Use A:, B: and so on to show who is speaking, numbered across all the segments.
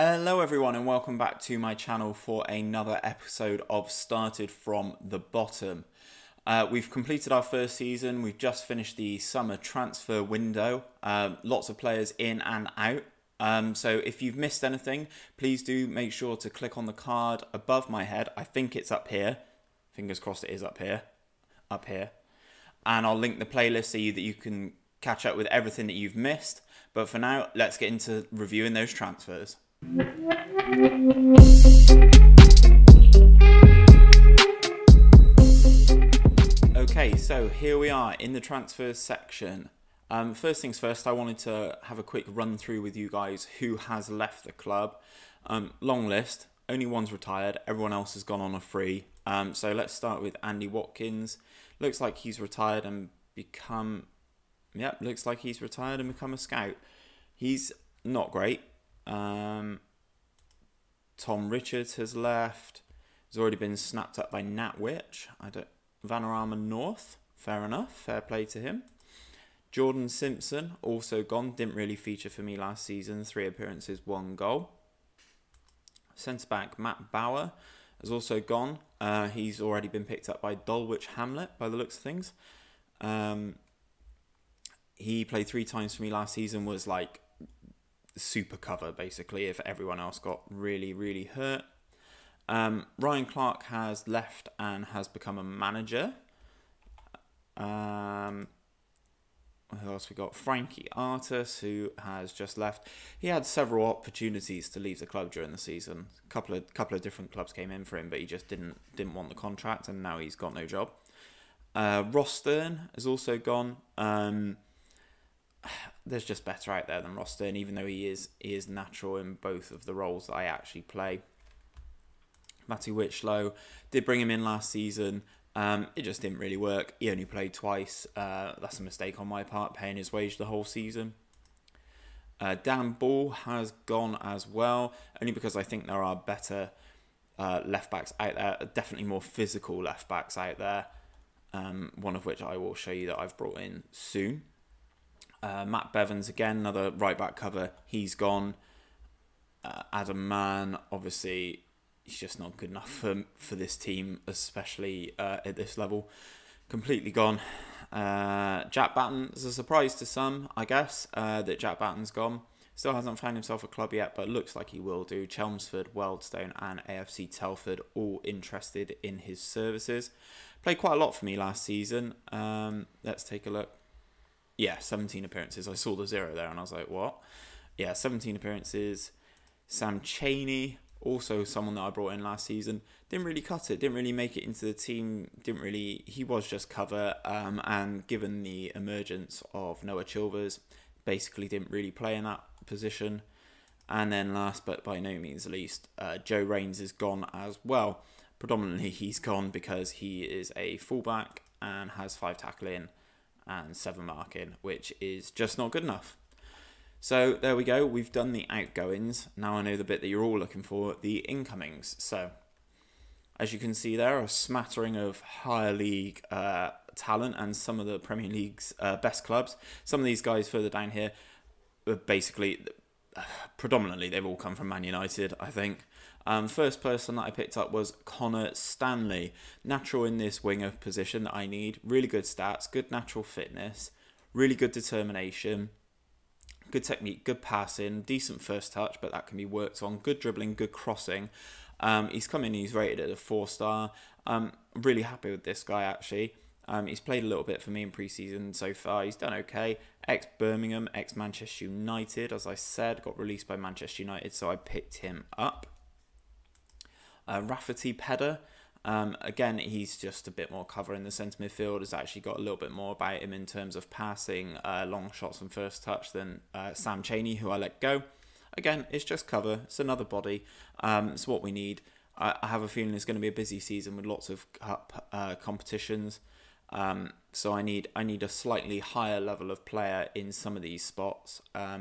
A: Hello everyone and welcome back to my channel for another episode of Started From The Bottom. We've completed our first season, we've just finished the summer transfer window, lots of players in and out. So if you've missed anything, please do make sure to click on the card above my head. I think it's up here, fingers crossed it is up here, and I'll link the playlist so that you can catch up with everything that you've missed. But for now, let's get into reviewing those transfers. Okay, so here we are in the transfers section. First things first, I wanted to have a quick run through with you guys who has left the club. Long list, only one's retired, everyone else has gone on a free. So let's start with Andy Watkins. Looks like he's retired and become... Yep, looks like he's retired and become a scout. He's not great. Tom Richards has left. Has already been snapped up by Nat Witch. Vanarama North. Fair enough. Fair play to him. Jordan Simpson also gone. Didn't really feature for me last season. 3 appearances, 1 goal. Centre back Matt Bauer has also gone. He's already been picked up by Dulwich Hamlet by the looks of things. He played 3 times for me last season. Was like super cover basically if everyone else got really hurt. Ryan Clark has left and has become a manager. Who else we got? Frankie Artis, who has just left. He had several opportunities to leave the club during the season. A couple of different clubs came in for him, but he just didn't want the contract, and now he's got no job. Ross Stern has also gone. There's just better out there than Ross Stern, even though he is natural in both of the roles that I actually play. Matty Whichlow, did bring him in last season. It just didn't really work. He only played twice. That's a mistake on my part, paying his wage the whole season. Dan Ball has gone as well, only because I think there are better left-backs out there, definitely more physical left-backs out there, one of which I will show you that I've brought in soon. Matt Bevans, again, another right-back cover. He's gone. Adam Mann, obviously, he's just not good enough for this team, especially at this level. Completely gone. Jack Batten is a surprise to some, I guess, that Jack Batten's gone. Still hasn't found himself a club yet, but looks like he will do. Chelmsford, Wealdstone and AFC Telford all interested in his services. Played quite a lot for me last season. Let's take a look. Yeah, 17 appearances. I saw the 0 there and I was like, what? Yeah, 17 appearances. Sam Chaney, also someone that I brought in last season. Didn't really cut it. Didn't really make it into the team. He was just cover. And given the emergence of Noah Chilvers, basically didn't really play in that position. And then last but by no means least, Joe Rains is gone as well. Predominantly he's gone because he is a fullback and has 5 tackling and 7 marking, which is just not good enough. So there we go, we've done the outgoings. Now I know the bit that you're all looking for, the incomings. So as you can see there, a smattering of higher league talent and some of the Premier League's best clubs. Some of these guys further down here, basically, predominantly they've all come from Man United, I think. First person that I picked up was Connor Stanley. Natural in this winger position that I need. Really good stats, good natural fitness, really good determination, good technique, good passing, decent first touch, but that can be worked on. Good dribbling, good crossing. He's come in, he's rated at a 4-star. I'm really happy with this guy actually. He's played a little bit for me in pre-season so far. He's done okay. Ex-Birmingham, ex-Manchester United, as I said, got released by Manchester United, so I picked him up. Rafferty Pedder, again, he's just a bit more cover in the centre midfield. Has actually got a little bit more about him in terms of passing, long shots and first touch than Sam Chaney, who I let go. Again, it's just cover. It's another body. It's what we need. I have a feeling it's going to be a busy season with lots of cup competitions. So I need a slightly higher level of player in some of these spots. I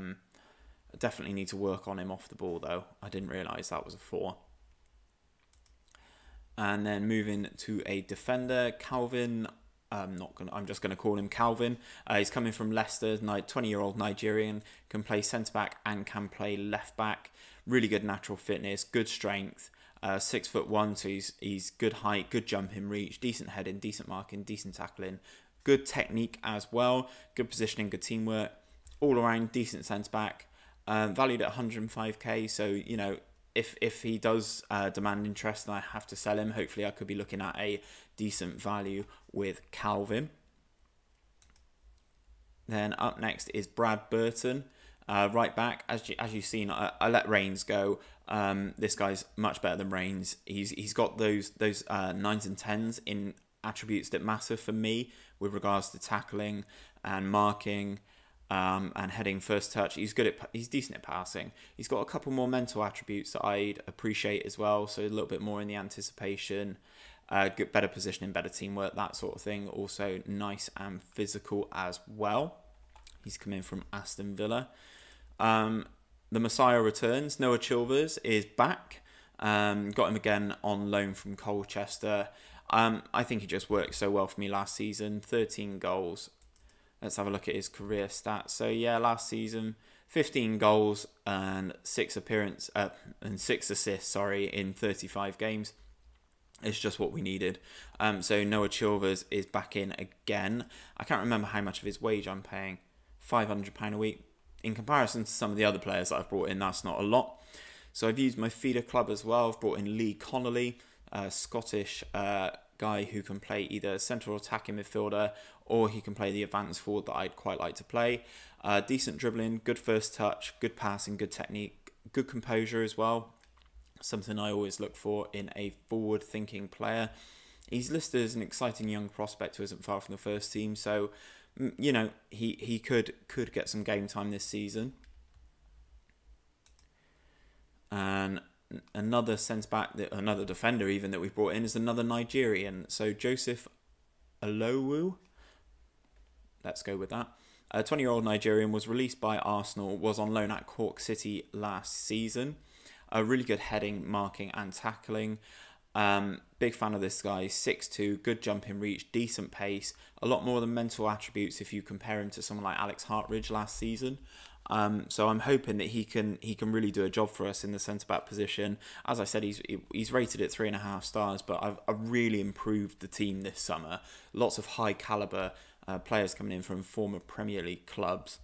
A: definitely need to work on him off the ball, though. I didn't realise that was a 4. And then moving to a defender, Calvin. I'm just going to call him Calvin. He's coming from Leicester, 20-year-old Nigerian, can play centre back and can play left back. really good natural fitness, good strength, 6'1", so he's good height, good jumping reach, decent heading, decent marking, decent tackling, good technique as well, good positioning, good teamwork, all around decent centre back, valued at 105k. So you know, if he does demand interest and I have to sell him, hopefully I could be looking at a decent value with Calvin. Then up next is Brad Burton, right back. As you've seen, I let Reigns go. This guy's much better than Reigns. He's got those 9s and 10s in attributes that matter for me with regards to tackling and marking and heading, first touch. He's decent at passing. He's got a couple more mental attributes that I'd appreciate as well. So a little bit more in the anticipation, better positioning, better teamwork, that sort of thing. Also nice and physical as well. He's come in from Aston Villa. The Messiah returns. Noah Chilvers is back. Got him again on loan from Colchester. I think he just worked so well for me last season. 13 goals. Let's have a look at his career stats. So yeah, last season, 15 goals and 6 assists. Sorry, in 35 games. It's just what we needed. So Noah Chilvers is back in again. I can't remember how much of his wage I'm paying. £500 a week. In comparison to some of the other players that I've brought in, that's not a lot. So I've used my feeder club as well. I've brought in Lee Connolly, a Scottish guy who can play either central attacking midfielder or he can play the advanced forward that I'd quite like to play. Decent dribbling, good first touch, good passing, good technique, good composure as well. Something I always look for in a forward-thinking player. He's listed as an exciting young prospect who isn't far from the first team, so you know he could get some game time this season. And another centre-back, another defender even that we've brought in is another Nigerian. So Joseph Alowu, let's go with that. A 20-year-old Nigerian was released by Arsenal, was on loan at Cork City last season. A really good heading, marking and tackling. Big fan of this guy. 6'2", good jumping reach, decent pace. A lot more than mental attributes if you compare him to someone like Alex Hartridge last season. So I'm hoping that he can really do a job for us in the centre-back position. As I said, he's rated at 3.5 stars, but I've really improved the team this summer. Lots of high calibre players coming in from former Premier League clubs.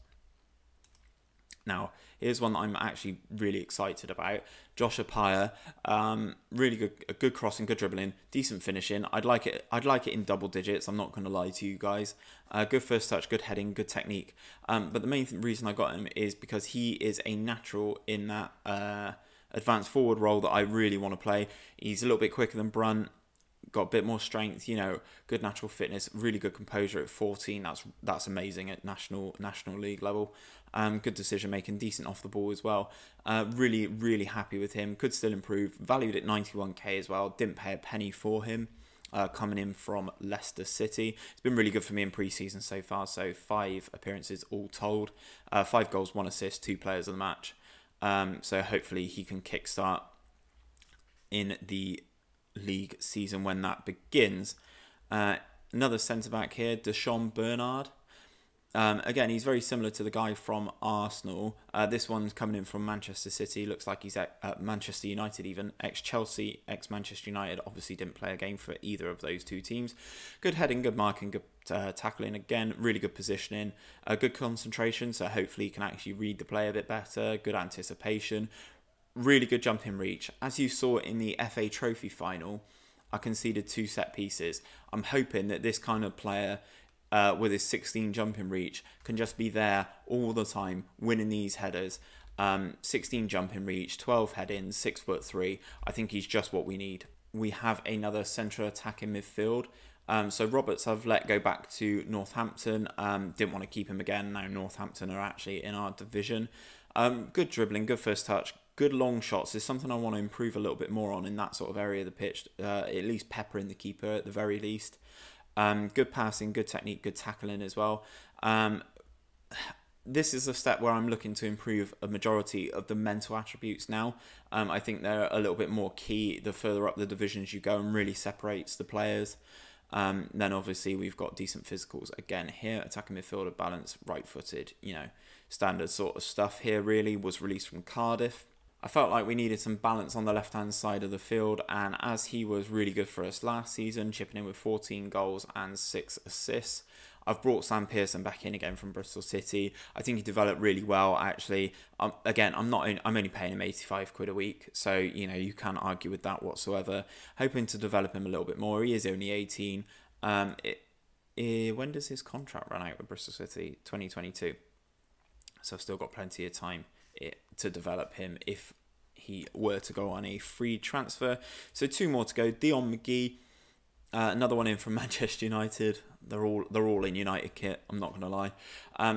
A: Now, here's one that I'm actually really excited about. Josh Appiah, really good crossing, good dribbling, decent finishing. I'd like it in double digits. I'm not going to lie to you guys. Good first touch, good heading, good technique. But the main reason I got him is because he is a natural in that advanced forward role that I really want to play. He's a little bit quicker than Brunt. Got a bit more strength, you know, good natural fitness, really good composure at 14. That's amazing at national league level. Good decision making, decent off the ball as well. Really happy with him. Could still improve. Valued at 91k as well. Didn't pay a penny for him. Coming in from Leicester City. It's been really good for me in pre-season so far. So 5 appearances all told. 5 goals, 1 assist, 2 players of the match. So hopefully he can kickstart in the league season when that begins. Another centre-back here, Deshaun Bernard. Again, he's very similar to the guy from Arsenal. This one's coming in from Manchester City. Looks like he's at Manchester United even. Ex-Chelsea, ex-Manchester United. Obviously didn't play a game for either of those two teams. Good heading, good marking, good tackling. Again, really good positioning. Good concentration, so hopefully he can actually read the play a bit better. Good anticipation. Really good jumping reach. As you saw in the FA Trophy final, I conceded 2 set pieces. I'm hoping that this kind of player with his 16 jumping reach can just be there all the time, winning these headers. 16 jumping reach, 12 head-ins, 6'3". I think he's just what we need. We have another central attacking midfield. So Roberts I've let go back to Northampton. Didn't want to keep him again. Now Northampton are actually in our division. Good dribbling, good first touch, good long shots is something I want to improve a little bit more on in that sort of area of the pitch. At least peppering the keeper at the very least. Good passing, good technique, good tackling as well. This is a step where I'm looking to improve a majority of the mental attributes now. I think they're a little bit more key the further up the divisions you go and really separates the players. Then obviously we've got decent physicals again here. Attacking midfielder, balance, right-footed, you know, standard sort of stuff here really. Was released from Cardiff. I felt like we needed some balance on the left-hand side of the field, and as he was really good for us last season, chipping in with 14 goals and 6 assists, I've brought Sam Pearson back in again from Bristol City. I think he developed really well, actually. Again, I'm only paying him 85 quid a week, so you know you can't argue with that whatsoever. Hoping to develop him a little bit more. He is only 18. When does his contract run out with Bristol City? 2022. So I've still got plenty of time to develop him if he were to go on a free transfer. So 2 more to go. Dion McGee, another one in from Manchester United. They're all in United kit. I'm not going to lie.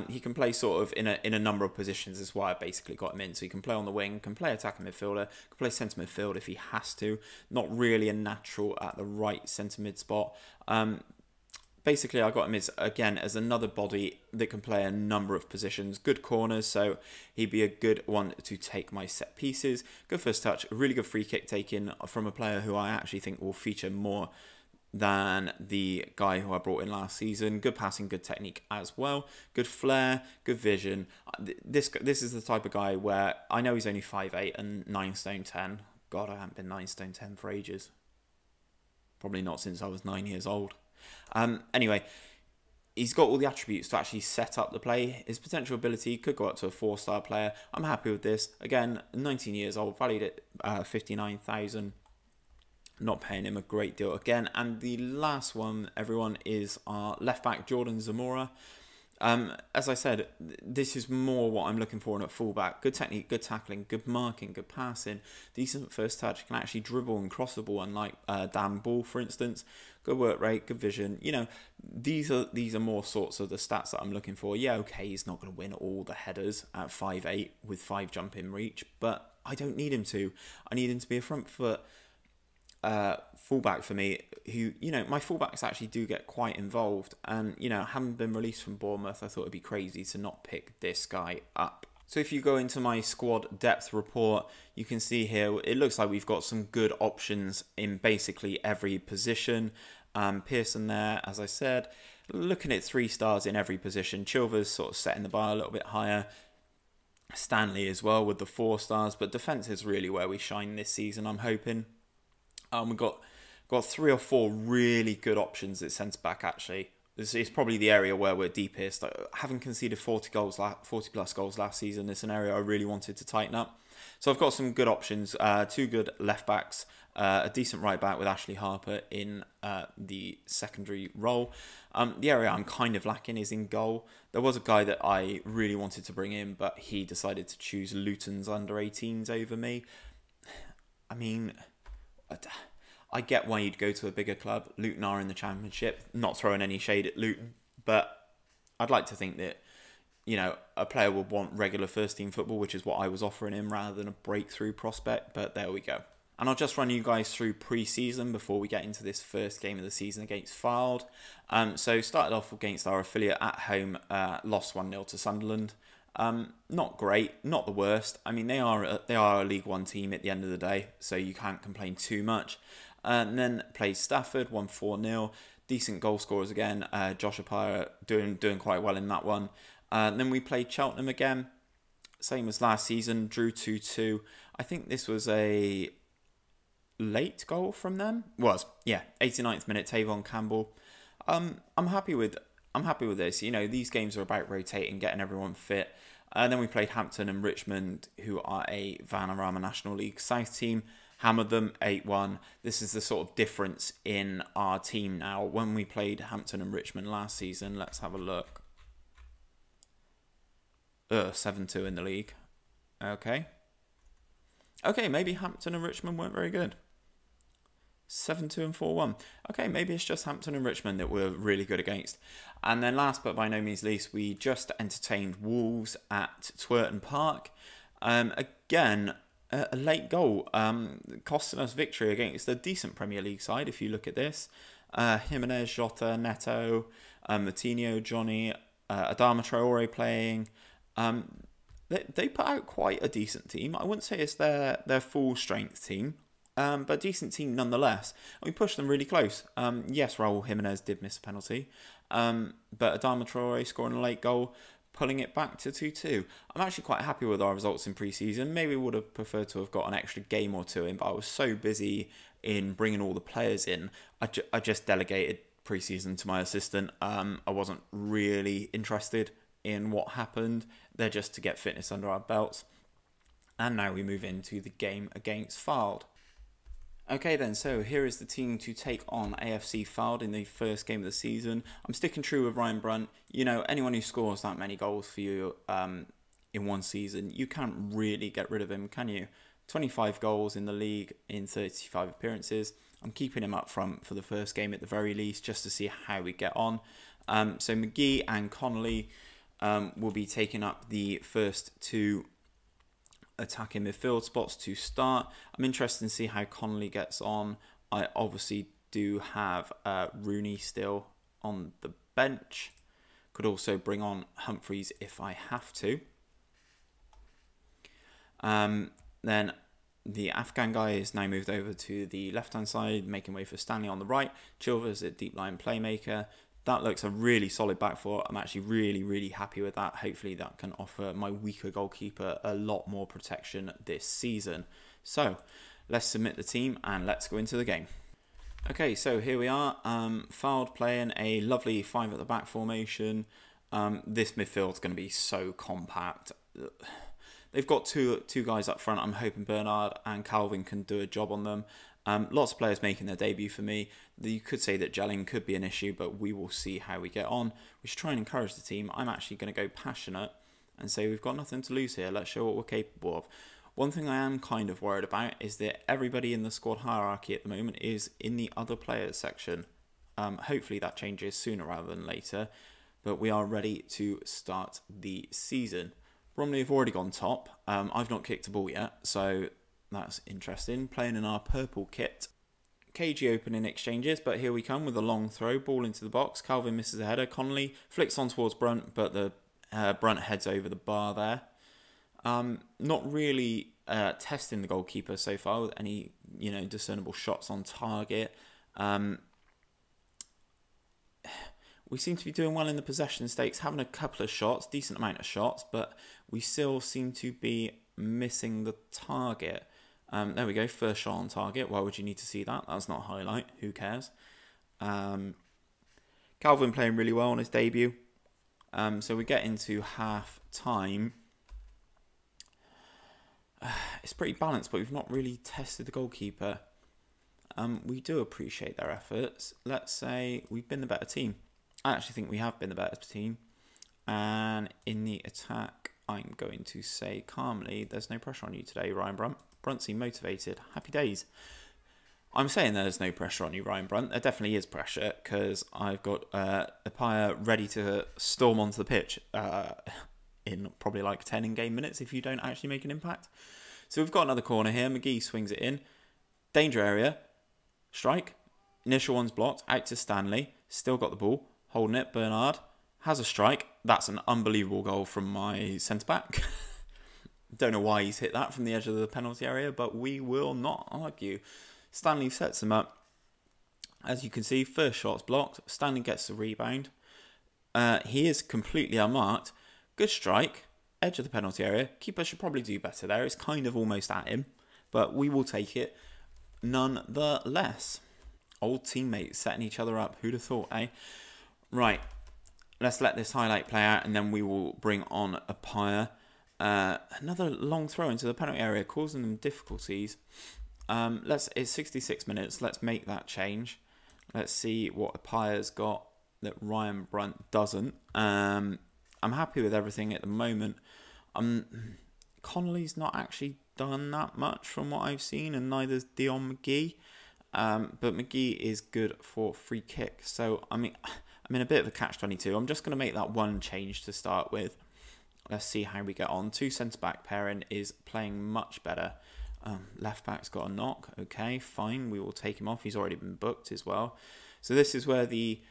A: He can play sort of in a number of positions. Is why I basically got him in. So he can play on the wing, can play attacking midfielder, can play centre midfield if he has to. Not really a natural at the right centre mid spot. Basically, I got him as another body that can play a number of positions. Good corners, so he'd be a good one to take my set pieces. Good first touch, a really good free kick taken from a player who I actually think will feature more than the guy who I brought in last season. Good passing, good technique as well. Good flair, good vision. This is the type of guy where I know he's only 5'8" and 9 stone 10. God, I haven't been 9 stone 10 for ages. Probably not since I was 9 years old. Anyway, he's got all the attributes to actually set up the play. His potential ability could go up to a 4-star player. I'm happy with this. Again, 19 years old, valued at 59,000. Not paying him a great deal again. And the last one, everyone, is our left back, Jordan Zamora. As I said, this is more what I'm looking for in a fullback. Good technique, good tackling, good marking, good passing, decent first touch, can actually dribble and cross the ball, unlike Dan Ball, for instance. Good work rate, good vision. You know, these are more sorts of the stats that I'm looking for. Yeah, okay, he's not going to win all the headers at 5'8" with 5 jump in reach, but I don't need him to. I need him to be a front foot fullback for me, who, you know, my fullbacks actually do get quite involved, and, you know, having been released from Bournemouth, I thought it'd be crazy to not pick this guy up. So if you go into my squad depth report, you can see here, it looks like we've got some good options in basically every position. Pearson there, as I said, looking at 3 stars in every position. Chilver's sort of setting the bar a little bit higher. Stanley as well with the 4 stars, but defence is really where we shine this season, I'm hoping. We've got 3 or 4 really good options at centre back. Actually, this is probably the area where we're deepest. Having conceded 40 plus goals last season, it's an area I really wanted to tighten up. So I've got some good options. 2 good left backs, a decent right back with Ashley Harper in the secondary role. The area I'm kind of lacking is in goal. There was a guy that I really wanted to bring in, but he decided to choose Luton's under-18s over me. I mean, I get why you'd go to a bigger club. Luton are in the Championship. Not throwing any shade at Luton, but I'd like to think that, you know, a player would want regular first-team football, which is what I was offering him, rather than a breakthrough prospect. But there we go. And I'll just run you guys through pre-season before we get into this first game of the season against Fylde. So started off against our affiliate at home, lost 1-0 to Sunderland. Not great, not the worst. I mean, they are a League One team at the end of the day, so you can't complain too much. And then played Stafford, won 4-0. Decent goal scorers again. Josh Apaya doing quite well in that one. Then we played Cheltenham again, same as last season. Drew 2-2. I think this was a late goal from them. 89th minute. Tavon Campbell. I'm happy with this. You know, these games are about rotating, getting everyone fit. Then we played Hampton and Richmond, who are a Vanarama National League South team. Hammered them 8-1. This is the sort of difference in our team now. When we played Hampton and Richmond last season, let's have a look. 7-2 in the league. Okay, maybe Hampton and Richmond weren't very good. 7-2 and 4-1. Okay, maybe it's just Hampton and Richmond that we're really good against. And then last but by no means least, we just entertained Wolves at Twerton Park. Again, a late goal, costing us victory against a decent Premier League side, if you look at this. Jimenez, Jota, Neto, Moutinho, Johnny, Adama Traore playing. They put out quite a decent team. I wouldn't say it's their full strength team, but decent team nonetheless. We pushed them really close. Yes, Raul Jimenez did miss a penalty, but Adama Traore scoring a late goal pulling it back to 2-2. I'm actually quite happy with our results in pre-season. Maybe would have preferred to have got an extra game or two in, but I was so busy in bringing all the players in. I just delegated pre-season to my assistant. I wasn't really interested in what happened. They're just to get fitness under our belts. And now we move into the game against Fylde. Okay then, so here is the team to take on AFC Fylde in the first game of the season. I'm sticking true with Ryan Brunt. You know, anyone who scores that many goals for you in one season, you can't really get rid of him, can you? 25 goals in the league in 35 appearances. I'm keeping him up front for the first game at the very least, just to see how we get on. So McGee and Connolly will be taking up the first two attacking midfield spots to start. I'm interested in see how Connolly gets on. I obviously do have Rooney still on the bench. Could also bring on Humphreys if I have to. Then the Afghan guy is now moved over to the left-hand side, making way for Stanley on the right. Chilvers a deep line playmaker. That looks a really solid back four. I'm actually really happy with that. Hopefully that can offer my weaker goalkeeper a lot more protection this season. So let's submit the team and let's go into the game. Okay, so here we are. Fylde playing a lovely 5 at the back formation. This midfield's going to be so compact. They've got two guys up front. I'm hoping Bernard and Calvin can do a job on them. Lots of players making their debut for me. You could say that gelling could be an issue, but we will see how we get on. We should try and encourage the team. I'm actually going to go passionate and say we've got nothing to lose here. Let's show what we're capable of. One thing I am kind of worried about is that everybody in the squad hierarchy at the moment is in the other players section. Hopefully that changes sooner rather than later, but we are ready to start the season. Bromley have already gone top. I've not kicked a ball yet, so that's interesting. Playing in our purple kit. KG opening exchanges, but here we come with a long throw. Ball into the box. Calvin misses a header. Connolly flicks on towards Brunt, but the Brunt heads over the bar there. Not really testing the goalkeeper so far with any discernible shots on target. We seem to be doing well in the possession stakes, having a couple of shots, decent amount of shots, but we still seem to be missing the target. There we go, first shot on target. Why would you need to see that? That's not a highlight. Who cares? Calvin playing really well on his debut. So we get into half time. It's pretty balanced, but we've not really tested the goalkeeper. We do appreciate their efforts. Let's say we've been the better team. I actually think we have been the better team. And in the attack, I'm going to say calmly, there's no pressure on you today, Ryan Brunt. Brunt seemed motivated. Happy days. I'm saying there's no pressure on you, Ryan Brunt. There definitely is pressure because I've got Apaya ready to storm onto the pitch in probably like 10 in-game minutes if you don't actually make an impact. So we've got another corner here. McGee swings it in. Danger area. Strike. Initial one's blocked. Out to Stanley. Still got the ball. Holding it. Bernard has a strike. That's an unbelievable goal from my centre-back. Don't know why he's hit that from the edge of the penalty area, but we will not argue. Stanley sets him up. As you can see, first shot's blocked. Stanley gets the rebound. He is completely unmarked. Good strike. Edge of the penalty area. Keeper should probably do better there. It's kind of almost at him, but we will take it nonetheless. Old teammates setting each other up. Who'd have thought, eh? Right. Let's let this highlight play out, and then we will bring on Apaya. Another long throw into the penalty area, causing them difficulties. It's 66 minutes. Let's make that change. Let's see what Apaya's got that Ryan Brunt doesn't. I'm happy with everything at the moment. Connolly's not actually done that much from what I've seen, and neither's Dion McGee. But McGee is good for free kick. So, I'm in a bit of a catch-22. I'm just going to make that one change to start with. Let's see how we get on. Two centre-back pairing is playing much better. Left-back's got a knock. Okay, fine. We will take him off. He's already been booked as well. So this is where the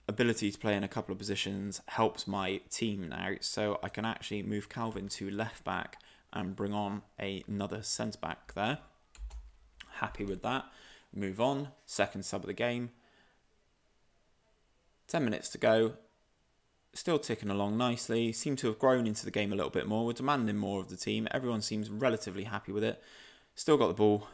A: ability to play in a couple of positions helps my team now. So I can actually move Calvin to left-back and bring on another centre-back there. Happy with that. Move on. Second sub of the game. 10 minutes to go. still ticking along nicely. Seem to have grown into the game a little bit more. We're demanding more of the team. Everyone seems relatively happy with it. Still got the ball.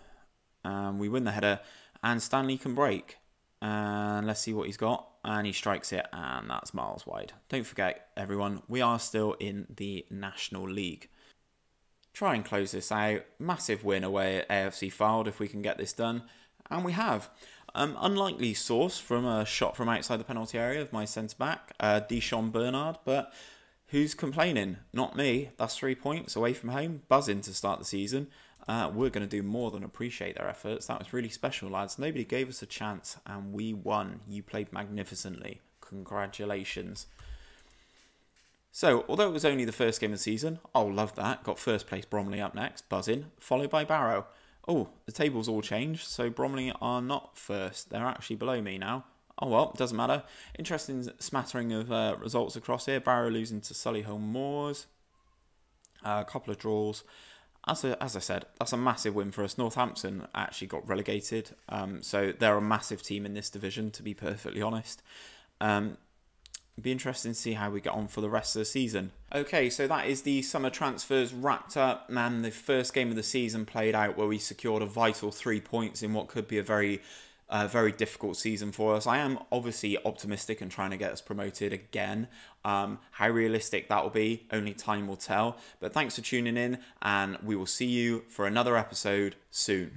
A: We win the header. And Stanley can break. And let's see what he's got. And he strikes it, and that's miles wide. Don't forget, everyone, we are still in the National League. Try and close this out. Massive win away at AFC Fylde if we can get this done. And we have. Unlikely source from a shot from outside the penalty area of my centre-back, Deshaun Bernard. But who's complaining? Not me. That's 3 points away from home. Buzzing to start the season. We're going to do more than appreciate their efforts. That was really special, lads. Nobody gave us a chance, and we won. You played magnificently. Congratulations. So, although it was only the first game of the season, oh, love that. Got first place Bromley up next, buzzing, followed by Barrow. Oh, the table's all changed, so Bromley are not first. They're actually below me now. Oh well, doesn't matter. Interesting smattering of results across here. Barrow losing to Solihull Moors. A couple of draws. As I said, that's a massive win for us. Northampton actually got relegated, so they're a massive team in this division, to be perfectly honest. It'd be interesting to see how we get on for the rest of the season. Okay, so that is the summer transfers wrapped up, and the first game of the season played out where we secured a vital 3 points in what could be a very difficult season for us. I am obviously optimistic and trying to get us promoted again. How realistic that will be, only time will tell. But thanks for tuning in, and we will see you for another episode soon.